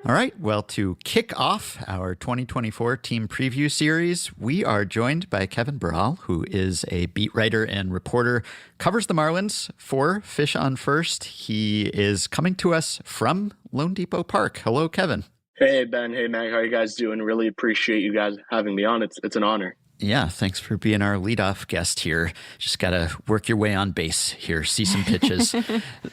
All right. Well, to kick off our 2024 team preview series, we are joined by Kevin Barral, who is a beat writer and reporter, covers the Marlins for Fish on First. He is coming to us from Lone Depot Park. Hello, Kevin. Hey, Ben. Hey, Mag. How are you guys doing? Really appreciate you guys having me on. It's an honor. Yeah, thanks for being our leadoff guest here. Just got to work your way on base here, see some pitches.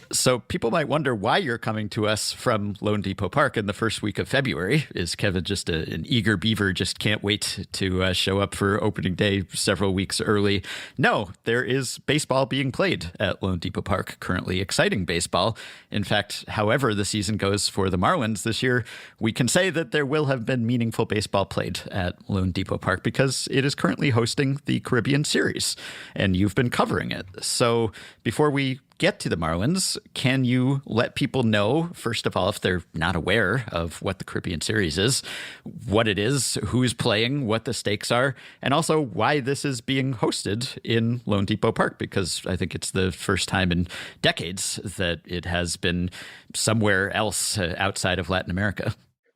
So people might wonder why you're coming to us from Lone Depot Park in the first week of February. Is Kevin just an eager beaver, just can't wait to show up for opening day several weeks early? No, there is baseball being played at Lone Depot Park currently, exciting baseball. In fact, however the season goes for the Marlins this year, we can say that there will have been meaningful baseball played at Lone Depot Park because it is currently hosting the Caribbean Series, and you've been covering it. So before we get to the Marlins, can you let people know, first of all, if they're not aware of what the Caribbean Series is, what it is, who's playing, what the stakes are, and also why this is being hosted in Lone Depot Park? Because I think it's the first time in decades that it has been somewhere else outside of Latin America.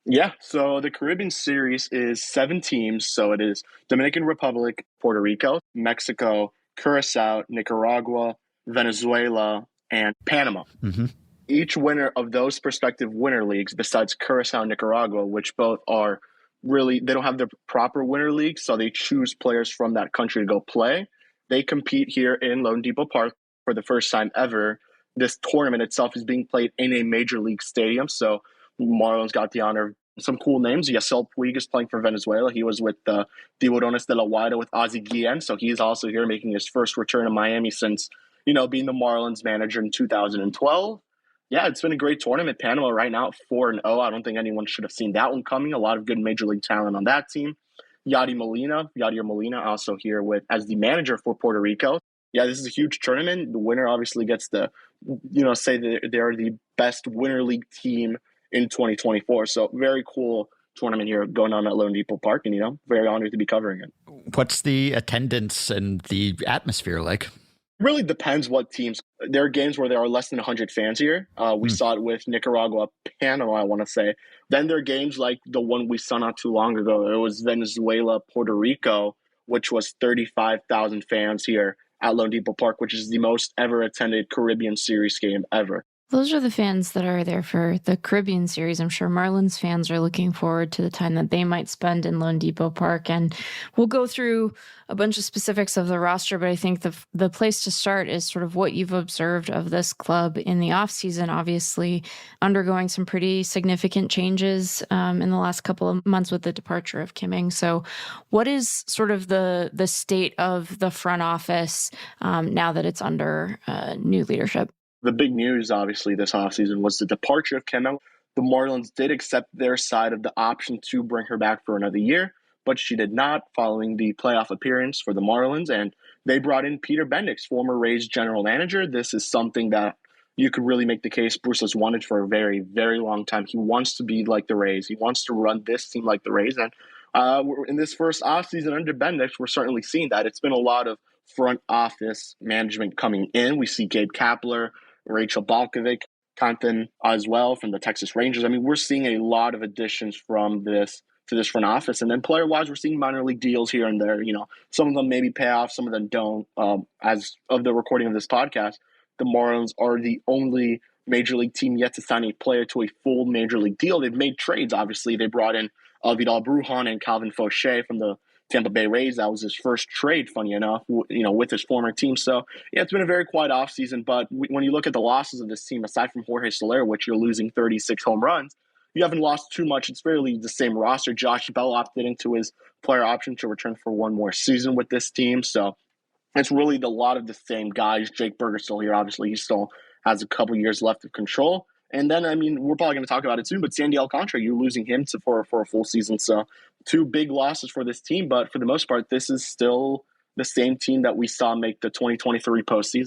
Yeah, so the Caribbean Series is 7 teams. So it is Dominican Republic, Puerto Rico, Mexico, Curacao, Nicaragua, Venezuela, and Panama. Mm-hmm. Each winner of those prospective winter leagues, besides Curacao and Nicaragua, which both are really, they don't have their proper winter leagues, so they choose players from that country to go play. They compete here in Lone Depot Park for the first time ever. This tournament itself is being played in a major league stadium, so Marlins got the honor of some cool names. Yasiel Puig is playing for Venezuela. He was with the Tiburones de la Guaira with Ozzie Guillen, so he's also here making his first return to Miami since, being the Marlins manager in 2012. Yeah, it's been a great tournament. Panama right now at 4-0. I don't think anyone should have seen that one coming. A lot of good major league talent on that team. Yadier Molina also here as the manager for Puerto Rico. Yeah, this is a huge tournament. The winner obviously gets to, say that they're the best winter league team in 2024. So very cool tournament here going on at Lone Depot Park, and, very honored to be covering it. What's the attendance and the atmosphere like? Really depends what teams. There are games where there are less than 100 fans here. We saw it with Nicaragua, Panama, I want to say. Then there are games like the one we saw not too long ago. It was Venezuela, Puerto Rico, which was 35,000 fans here at Lone Depot Park, which is the most ever attended Caribbean Series game ever. Those are the fans that are there for the Caribbean Series. I'm sure Marlins fans are looking forward to the time that they might spend in Lone Depot Park. And we'll go through a bunch of specifics of the roster, but I think the place to start is sort of what you've observed of this club in the offseason, obviously undergoing some pretty significant changes in the last couple of months with the departure of Kim. So what is sort of the state of the front office now that it's under new leadership? The big news, obviously, this offseason was the departure of Kim. The Marlins did accept their side of the option to bring her back for another year, but she did not following the playoff appearance for the Marlins, and they brought in Peter Bendix, former Rays general manager. This is something that you could really make the case Bruce has wanted for a very, very long time. He wants to be like the Rays. He wants to run this team like the Rays, and in this first offseason under Bendix, we're certainly seeing that. It's been a lot of front office management coming in. We see Gabe Kapler, Rachel Balkovic, Compton as well from the Texas Rangers. I mean, we're seeing a lot of additions from this to this front office. And then player-wise, we're seeing minor league deals here and there. Some of them maybe pay off, some of them don't. As of the recording of this podcast, the Marlins are the only major league team yet to sign a player to a full major league deal. They've made trades, obviously. They brought in Vidal Brujan and Calvin Fauché from the Tampa Bay Rays. That was his first trade, funny enough, with his former team. So, yeah, it's been a very quiet offseason. But when you look at the losses of this team, aside from Jorge Soler, which you're losing 36 home runs, you haven't lost too much. It's fairly the same roster. Josh Bell opted into his player option to return for one more season with this team. So it's really a lot of the same guys. Jake Burger's still here. Obviously, he still has a couple years left of control. And then, we're probably going to talk about it soon, but Sandy Alcantara, you're losing him for a full season. So 2 big losses for this team. But for the most part, this is still the same team that we saw make the 2023 postseason.